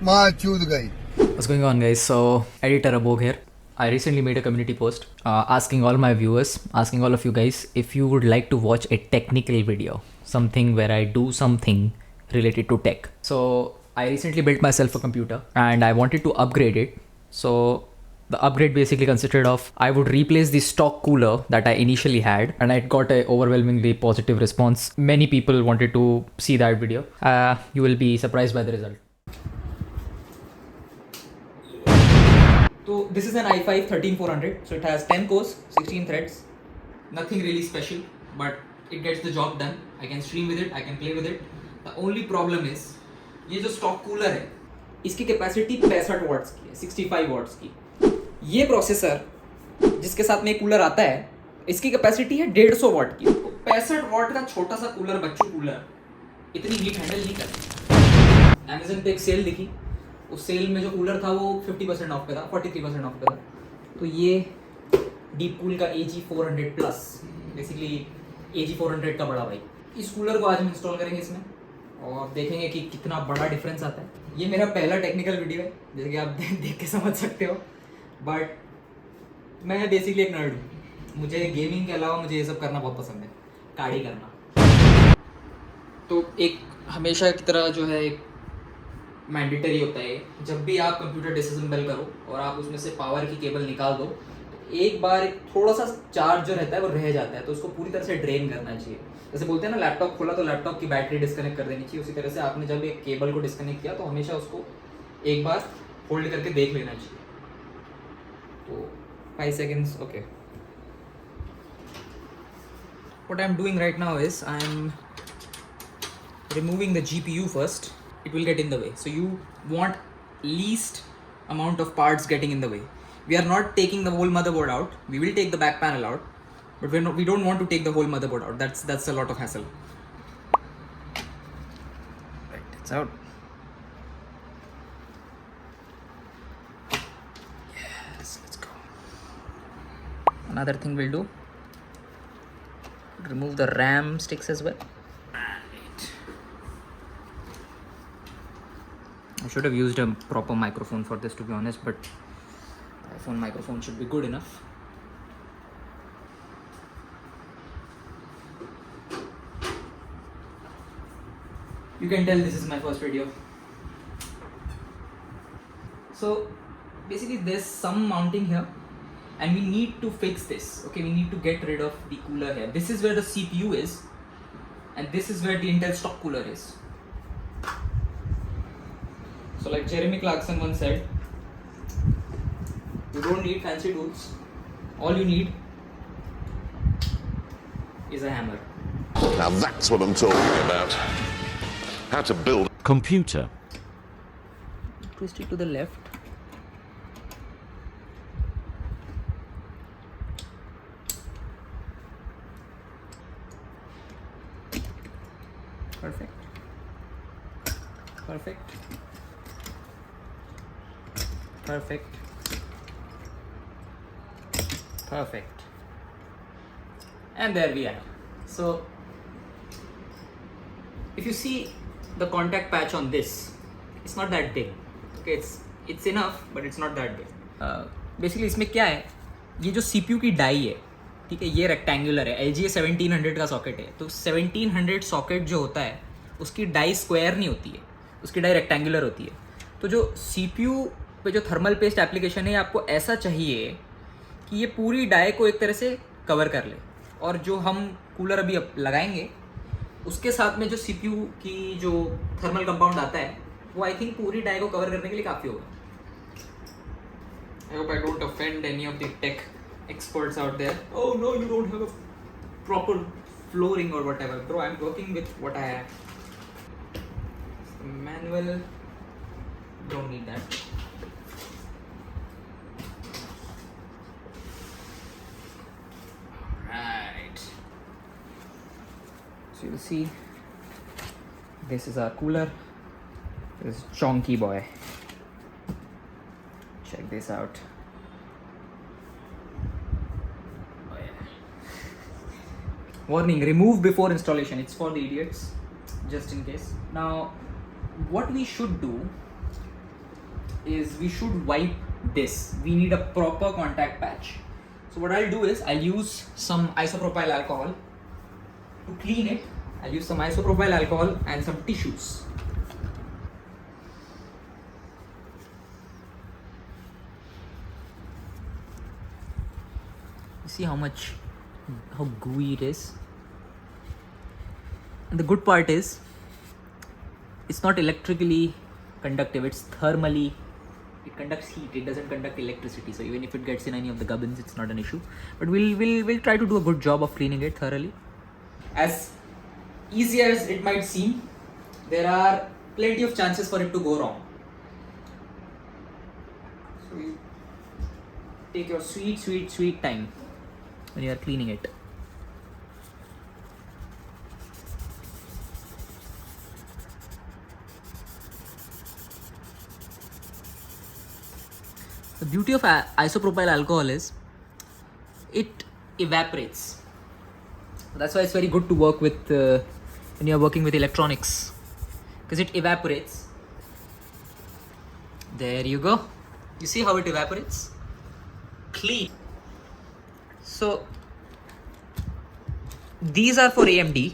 What's going on, guys? So, editor Amogh here. I recently made a community post asking all my viewers, asking all of you guys if you would like to watch a technical video, something where I do something related to tech. So, I recently built myself a computer and I wanted to upgrade it. So, the upgrade basically consisted of I would replace the stock cooler that I initially had, and I got a overwhelmingly positive response. Many people wanted to see that video. You will be surprised by the result. So this is an i5 13400, so it has 10 cores, 16 threads. Nothing really special, but it gets the job done. I can stream with it, I can play with it. The only problem is ये जो stock cooler है इसकी capacity 65 watts की है, 65 watts की. ये processor जिसके साथ में कूलर आता है इसकी कैपेसिटी है 150 वॉट की. 65 वॉट का छोटा सा कूलर, बच्चू कूलर, इतनी हीट हैंडल नहीं करती. अमेजन पे एक सेल दिखी, उस सेल में जो कूलर था वो 50% ऑफ पे था, 43% ऑफ पे था. तो ये डीप कूल का AG400 प्लस, बेसिकली AG400 का बड़ा भाई. इस कूलर को आज हम इंस्टॉल करेंगे इसमें और देखेंगे कि कितना बड़ा डिफरेंस आता है. ये मेरा पहला टेक्निकल वीडियो है, जैसे कि आप देख के समझ सकते हो. बट मैं बेसिकली एक नर्ड हूँ. मुझे गेमिंग के अलावा मुझे ये सब करना बहुत पसंद है, कार्डी करना. तो एक हमेशा की तरह जो है एक मैंडेटरी होता है, जब भी आप कंप्यूटर डिसअसेंबल करो और आप उसमें से पावर की केबल निकाल दो तो एक बार एक थोड़ा सा चार्ज जो रहता है वो रह जाता है, तो उसको पूरी तरह से ड्रेन करना चाहिए. जैसे बोलते हैं ना, लैपटॉप खोला तो लैपटॉप की बैटरी डिस्कनेक्ट कर देनी चाहिए, उसी तरह से आपने जब एक केबल को डिस्कनेक्ट किया तो हमेशा उसको एक बार होल्ड करके देख लेना चाहिए. तो 5 seconds. Okay, what I'm doing right now is I'm removing the GPU first. It will get in the way, so you want least amount of parts getting in the way. We are not taking the whole motherboard out. We will take the back panel out, but we don't want to take the whole motherboard out. That's a lot of hassle. Right, it's out. Yes, let's go. Another thing we'll do, remove the RAM sticks as well. I should have used a proper microphone for this, to be honest, but iPhone microphone should be good enough. You can tell this is my first video. So basically there's some mounting here and we need to fix this. Okay, we need to get rid of the cooler here. This is where the CPU is and this is where the Intel stock cooler is. So like Jeremy Clarkson once said, you don't need fancy tools. All you need is a hammer. Now that's what I'm talking about. How to build a computer. Twist it to the left. Perfect. Perfect. Perfect. Perfect. And there we are. So if you see the contact patch on this, it's not that big. Okay, it's enough, but it's not that big. Basically इसमें क्या है, ये जो CPU की die है, ठीक है, ये रेक्टेंगुलर है. LG 1700 का सॉकेट है, तो 1700 सॉकेट जो होता है उसकी डाई स्क्वायर नहीं होती है, उसकी डाई रेक्टेंगुलर होती है. तो जो CPU पे जो थर्मल पेस्ट एप्लीकेशन है, आपको ऐसा चाहिए कि ये पूरी डाई को एक तरह से कवर कर ले. और जो हम कूलर अभी लगाएंगे उसके साथ में जो CPU की जो थर्मल कंपाउंड आता है वो आई थिंक पूरी डाई को कवर करने के लिए काफ़ी होगा. I hope I don't offend any of the tech experts out there. Oh no, you don't have a proper flooring or whatever. Bro, I'm working with what I have. Manual, don't need that. Right. So you'll see, this is our cooler. This chonky boy. Check this out. Oh yeah. Warning, remove before installation. It's for the idiots, just in case. Now, what we should do is we should wipe this. We need a proper contact patch. So what I'll do is I'll use some isopropyl alcohol to clean it. I'll use some isopropyl alcohol and some tissues. You see how gooey it is. And the good part is it's not electrically conductive, it's thermally, it conducts heat, it doesn't conduct electricity, so even if it gets in any of the gubbins it's not an issue. But we'll try to do a good job of cleaning it thoroughly. As easy as it might seem, there are plenty of chances for it to go wrong. So you take your sweet time when you are cleaning it. The beauty of isopropyl alcohol is it evaporates. That's why it's very good to work with when you're working with electronics, because it evaporates. There you go. You see how it evaporates? Clean. So these are for AMD.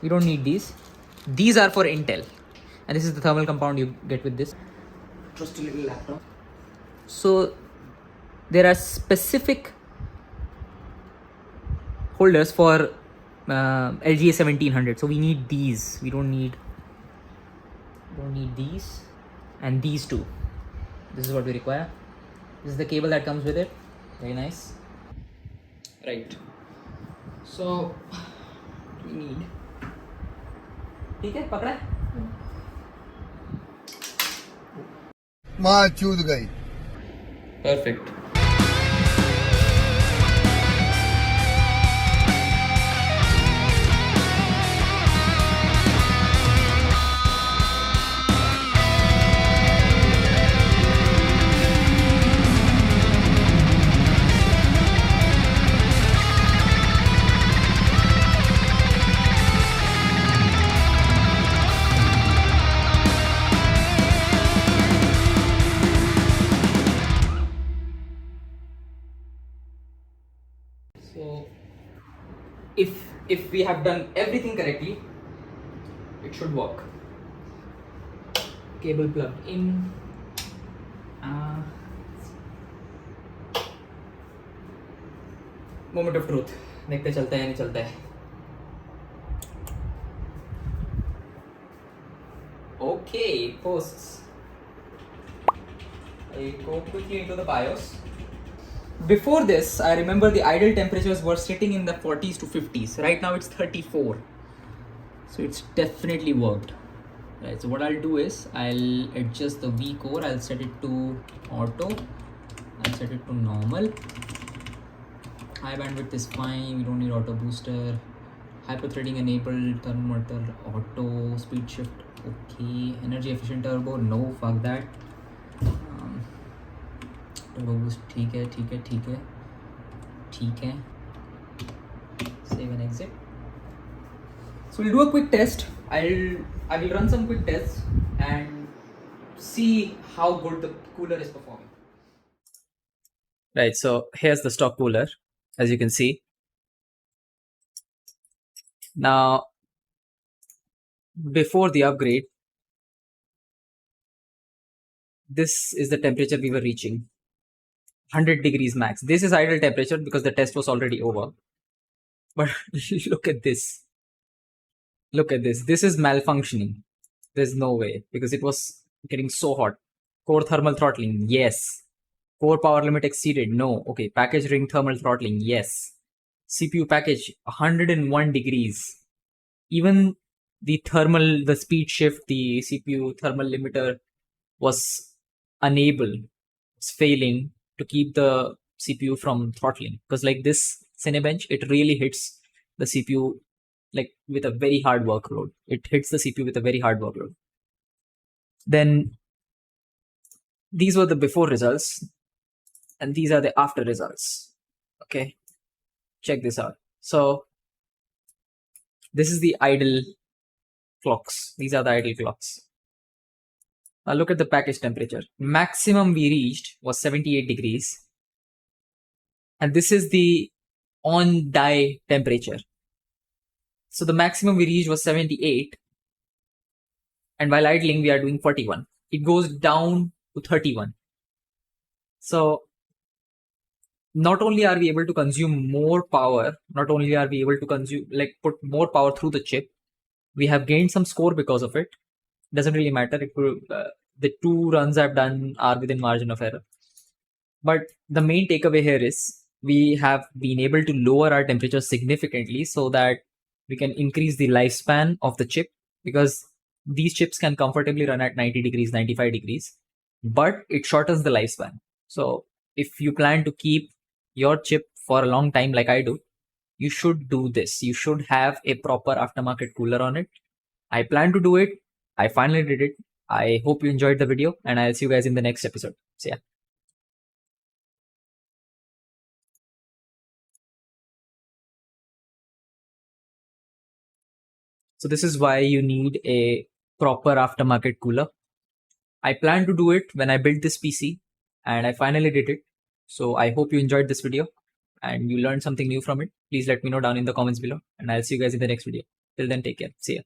We don't need these. These are for Intel. And this is the thermal compound you get with this. Just a little laptop. So there are specific holders for LGA 1700. So we need these. We don't need these and these two. This is what we require. This is the cable that comes with it. Very nice. Right. So we need. ठीक है पकड़ा माँ चूद गई. Perfect. So if we have done everything correctly, it should work. Cable plugged in. Moment of truth. देखते चलता है या नहीं चलता है. Okay, posts. I go quickly into the BIOS. Before this, I remember the idle temperatures were sitting in the 40s to 50s. Right now it's 34. So it's definitely worked. Right, so what I'll do is I'll adjust the V core. I'll set it to auto. I'll set it to normal. High bandwidth is fine. We don't need auto booster. Hyperthreading enabled. Thermometer auto. Speed shift okay. Energy efficient turbo no, fuck that. ठीक है save and exit. So we'll do a quick test. I will run some quick tests and see how good the cooler is performing. Right, so here's the stock cooler, as you can see. Now before the upgrade, this is the temperature we were reaching. 100 degrees max. This is idle temperature because the test was already over. But look at this. Look at this. This is malfunctioning. There's no way because it was getting so hot. Core thermal throttling. Yes. Core power limit exceeded. No. Okay. Package ring thermal throttling. Yes. CPU package 101 degrees. Even the speed shift, the CPU thermal limiter was unable. It's failing to keep the CPU from throttling, because like this Cinebench, it really hits the CPU like with a very hard workload. It hits the CPU with a very hard workload. Then these were the before results and these are the after results. Okay, check this out. So this is the idle clocks. These are the idle clocks. Now look at the package temperature. Maximum we reached was 78 degrees. And this is the on die temperature. So the maximum we reached was 78. And while idling, we are doing 41. It goes down to 31. So not only are we able to consume more power, not only are we able to consume, like put more power through the chip, we have gained some score because of it. Doesn't really matter. The 2 runs I've done are within margin of error. But the main takeaway here is we have been able to lower our temperature significantly so that we can increase the lifespan of the chip, because these chips can comfortably run at 90 degrees, 95 degrees, but it shortens the lifespan. So if you plan to keep your chip for a long time like I do, you should do this. You should have a proper aftermarket cooler on it. I plan to do it. I finally did it. I hope you enjoyed the video, and I'll see you guys in the next episode. See ya. So this is why you need a proper aftermarket cooler. I plan to do it when I built this PC, and I finally did it. So I hope you enjoyed this video and you learned something new from it. Please let me know down in the comments below, and I'll see you guys in the next video. Till then, take care. See ya.